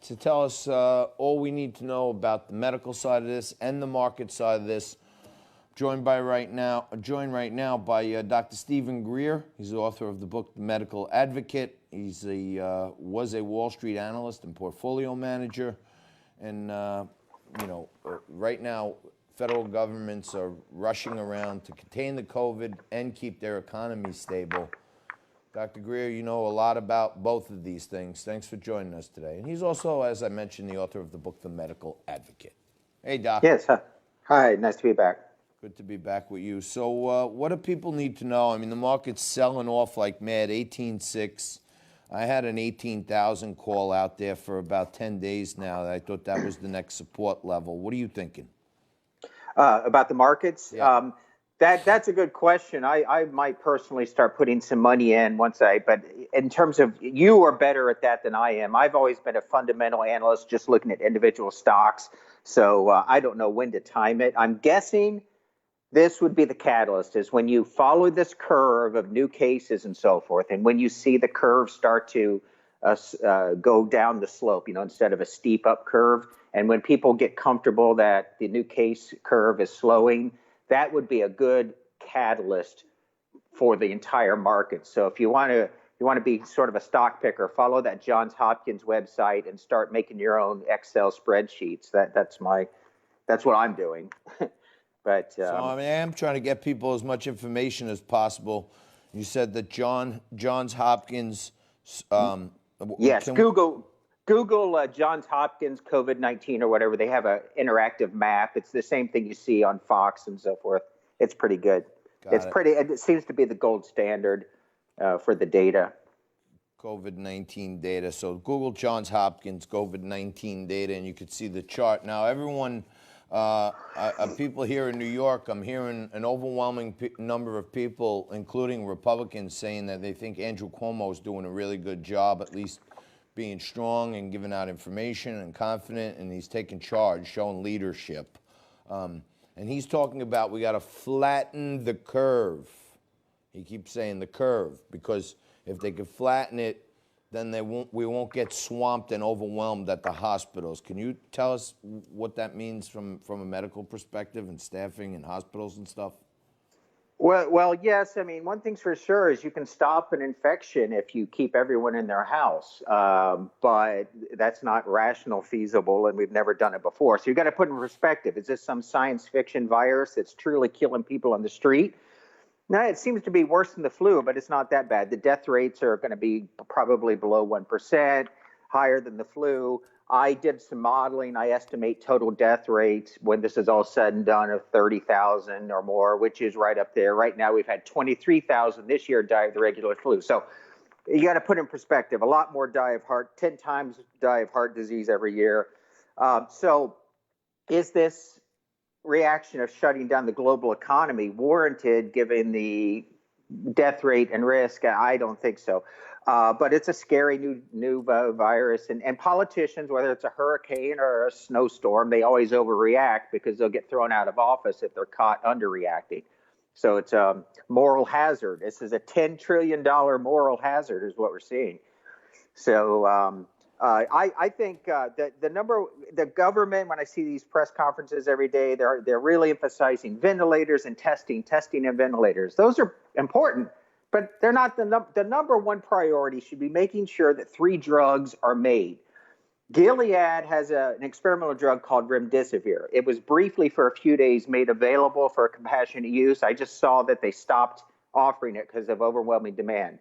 to tell us all we need to know about the medical side of this and the market side of this. Joined right now by Dr. Stephen Greer. He's the author of the book, The Medical Advocate. He's was a Wall Street analyst and portfolio manager. And, right now, federal governments are rushing around to contain the COVID and keep their economy stable. Dr. Greer, you know a lot about both of these things. Thanks for joining us today. And he's also, as I mentioned, the author of the book, The Medical Advocate. Hey, Doc. Yes. Hi. Nice to be back. Good to be back with you. So what do people need to know? I mean, the market's selling off like mad, 18.6. I had an 18,000 call out there for about 10 days now. I thought that was the next support level. What are you thinking? About the markets? Yeah. That's a good question. I might personally start putting some money in but in terms of, you are better at that than I am. I've always been a fundamental analyst just looking at individual stocks. So I don't know when to time it. I'm guessing this would be the catalyst, is when you follow this curve of new cases and so forth, and when you see the curve start to go down the slope, instead of a steep up curve, and when people get comfortable that the new case curve is slowing, that would be a good catalyst for the entire market. So if you want to be sort of a stock picker, follow that Johns Hopkins website and start making your own Excel spreadsheets. That's what I'm doing. But so I am trying to get people as much information as possible. You said that Johns Hopkins. Yes, Google Johns Hopkins COVID-19 or whatever. They have an interactive map. It's the same thing you see on Fox and so forth. It's pretty good. It seems to be the gold standard for the data. COVID-19 data. So Google Johns Hopkins COVID-19 data, and you could see the chart. Now, everyone. People here in New York, I'm hearing an overwhelming number of people, including Republicans, saying that they think Andrew Cuomo is doing a really good job, at least being strong and giving out information and confident, and he's taking charge, showing leadership. And he's talking about we got to flatten the curve. He keeps saying the curve, because if they could flatten it, then we won't get swamped and overwhelmed at the hospitals. Can you tell us what that means from a medical perspective and staffing in hospitals and stuff? Well, yes. I mean, one thing's for sure is you can stop an infection if you keep everyone in their house, but that's not rational, feasible, and we've never done it before. So you've got to put in perspective. Is this some science fiction virus that's truly killing people on the street? No, it seems to be worse than the flu, but it's not that bad. The death rates are going to be probably below 1%, higher than the flu. I did some modeling. I estimate total death rates when this is all said and done of 30,000 or more, which is right up there. Right now, we've had 23,000 this year die of the regular flu. So you got to put in perspective. A lot more die of 10 times die of heart disease every year. So is this reaction of shutting down the global economy warranted given the death rate and risk? I don't think so. But it's a scary new virus. And politicians, whether it's a hurricane or a snowstorm, they always overreact because they'll get thrown out of office if they're caught underreacting. So it's a moral hazard. This is a $10 trillion moral hazard is what we're seeing. So I think that the government, when I see these press conferences every day, they're really emphasizing ventilators and testing and ventilators. Those are important, but they're not the number one priority. Should be making sure that 3 drugs are made. Gilead has an experimental drug called remdesivir. It was briefly for a few days made available for compassionate use. I just saw that they stopped offering it because of overwhelming demand.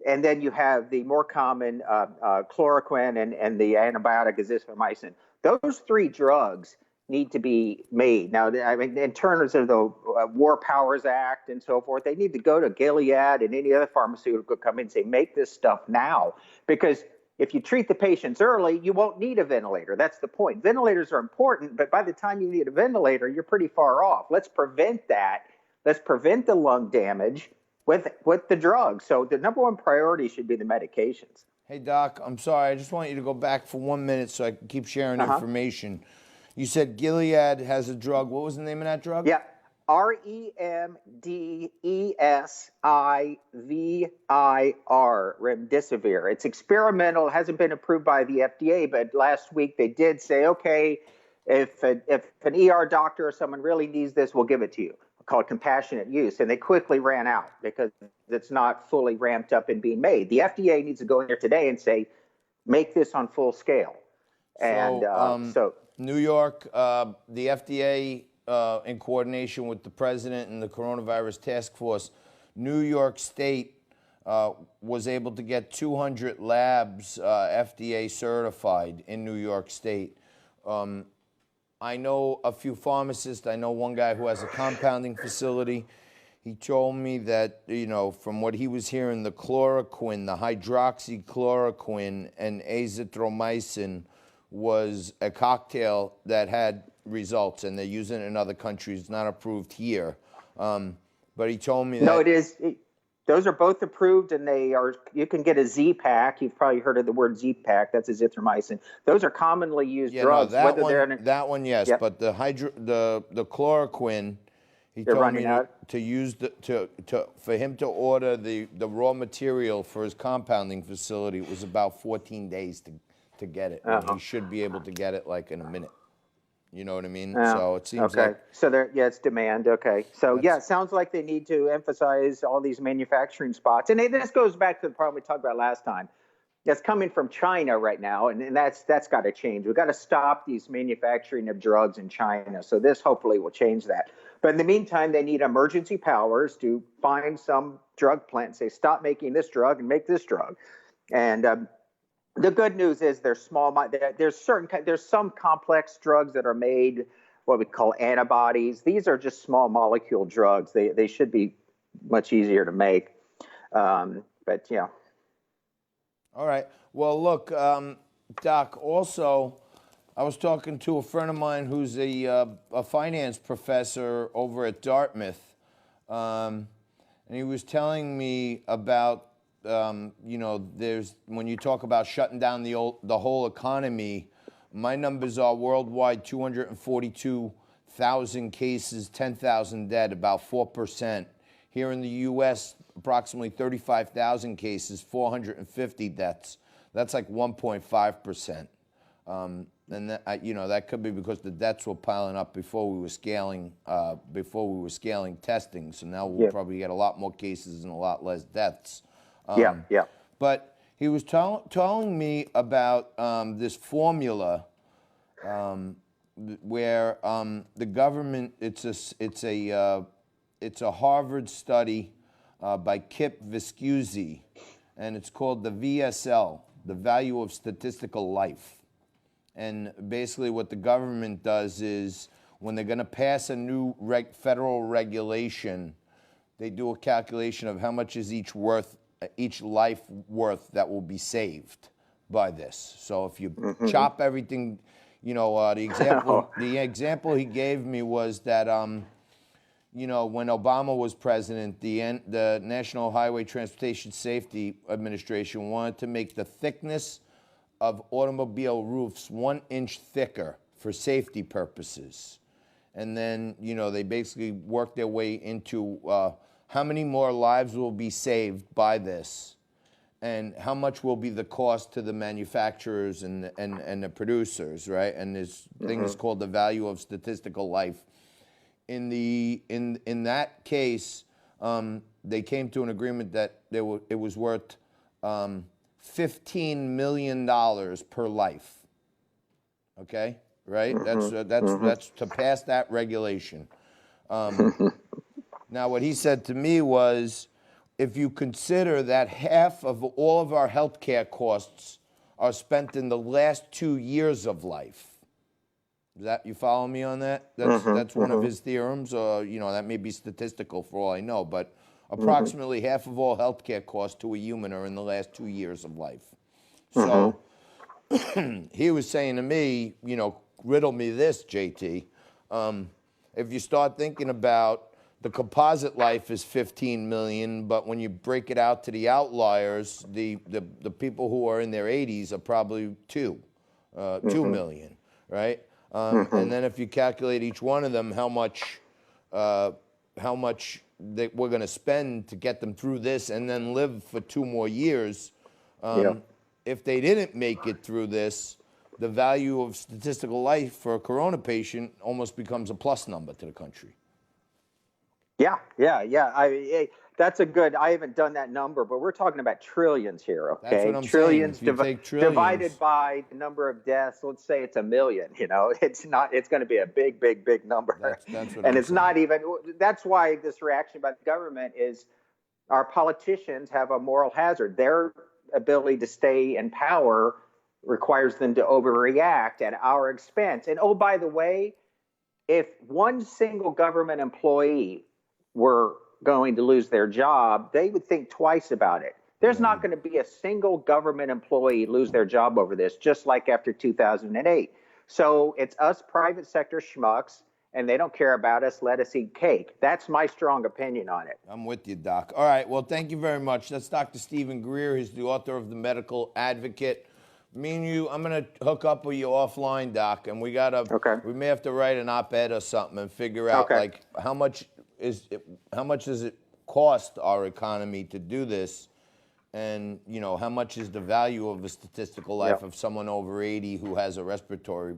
And then you have the more common chloroquine and the antibiotic azithromycin. Those 3 drugs need to be made. Now, I mean, in terms of the War Powers Act and so forth, they need to go to Gilead and any other pharmaceutical company and say, make this stuff now. Because if you treat the patients early, you won't need a ventilator. That's the point. Ventilators are important, but by the time you need a ventilator, you're pretty far off. Let's prevent that. Let's prevent the lung damage with the drugs. So the number one priority should be the medications. Hey, Doc, I'm sorry. I just want you to go back for 1 minute so I can keep sharing information. You said Gilead has a drug. What was the name of that drug? Yeah, remdesivir. It's experimental, hasn't been approved by the FDA, but last week they did say, okay, if an ER doctor or someone really needs this, we'll give it to you. Called compassionate use, and they quickly ran out because it's not fully ramped up and being made. The FDA needs to go in there today and say, make this on full scale. And so New York, the FDA, in coordination with the president and the coronavirus task force, New York State was able to get 200 labs FDA certified in New York State. I know a few pharmacists. I know one guy who has a compounding facility. He told me that, you know, from what he was hearing, the chloroquine, the hydroxychloroquine, and azithromycin was a cocktail that had results, and they're using it in other countries. It's not approved here. But he told me that... No, it is. Those are both approved, and they are. You can get a Z-Pak. You've probably heard of the word Z-Pak. That's azithromycin. Those are commonly used drugs. No, that one, yes. Yep. But the chloroquine, he told me to use for him to order the raw material for his compounding facility. It was about 14 days to get it. He should be able to get it like in a minute. You know what I mean? So it seems like... So it's demand. Okay. So it sounds like they need to emphasize all these manufacturing spots. And this goes back to the problem we talked about last time. That's coming from China right now, and that's got to change. We've got to stop these manufacturing of drugs in China. So this hopefully will change that. But in the meantime, they need emergency powers to find some drug plant and say, stop making this drug and make this drug. And the good news is there's some complex drugs that are made, what we call antibodies. These are just small molecule drugs. They should be much easier to make. But yeah. All right. Well, look, Doc, also, I was talking to a friend of mine who's a finance professor over at Dartmouth, and he was telling me about, you know, when you talk about shutting down the whole economy, my numbers are worldwide 242,000 cases, 10,000 dead, about 4%. Here in the U.S., approximately 35,000 cases, 450 deaths. That's like 1.5%. And that, you know, that could be because the deaths were piling up before we were scaling testing. So now we'll probably get a lot more cases and a lot less deaths. But he was telling me about this formula where the government, it's a Harvard study by Kip Viscusi, and it's called the VSL, the Value of Statistical Life. And basically what the government does is when they're going to pass a new federal regulation, they do a calculation of how much is each life worth that will be saved by this. So if you chop everything, you know, the example he gave me was that, you know, when Obama was president, the National Highway Transportation Safety Administration wanted to make the thickness of automobile roofs 1 inch thicker for safety purposes. And then, you know, they basically worked their way into how many more lives will be saved by this, and how much will be the cost to the manufacturers and the producers, right? And this thing is called the value of statistical life. In that case, they came to an agreement that it was worth $15 million per life. Okay, right? That's to pass that regulation. Now, what he said to me was, if you consider that half of all of our healthcare costs are spent in the last 2 years of life, you follow me on that? That's one of his theorems, or you know, that may be statistical for all I know, but approximately half of all healthcare costs to a human are in the last 2 years of life. So he was saying to me, you know, riddle me this, JT. If you start thinking about the composite life is 15 million, but when you break it out to the outliers, the people who are in their 80s are probably 2 million, right? And then if you calculate each one of them, how much how much that we're going to spend to get them through this and then live for 2 more years. Yeah. If they didn't make it through this, the value of statistical life for a corona patient almost becomes a plus number to the country. Yeah. That's a good. I haven't done that number, but we're talking about trillions here. Okay, That's what I'm trillions, saying. If you take trillions divided by the number of deaths. Let's say it's 1 million. You know, it's not. It's going to be a big number. That's what and I'm it's saying. not even. That's why this reaction by the government is our politicians have a moral hazard. Their ability to stay in power requires them to overreact at our expense. And oh, by the way, if one single government employee were going to lose their job, they would think twice about it. There's not going to be a single government employee lose their job over this, just like after 2008. So it's us private sector schmucks, and they don't care about us. Let us eat cake. That's my strong opinion on it. I'm with you, Doc. All right, well, thank you very much. That's Dr. Stephen Greer. He's the author of The Medical Advocate. Me and you, I'm going to hook up with you offline, Doc, and we we may have to write an op-ed or something and figure out like how much does it cost our economy to do this, and how much is the value of a statistical life of someone over 80 who has a respiratory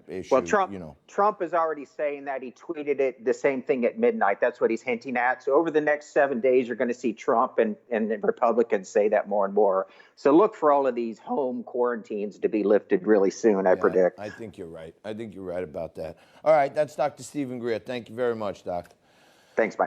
issue. Well, Trump is already saying that. He tweeted it, the same thing at midnight. That's what he's hinting at. So over the next 7 days, you're going to see Trump and the Republicans say that more and more. So look for all of these home quarantines to be lifted really soon, I predict. I think you're right. I think you're right about that. All right, that's Dr. Stephen Greer. Thank you very much, Doc. Thanks, Mike.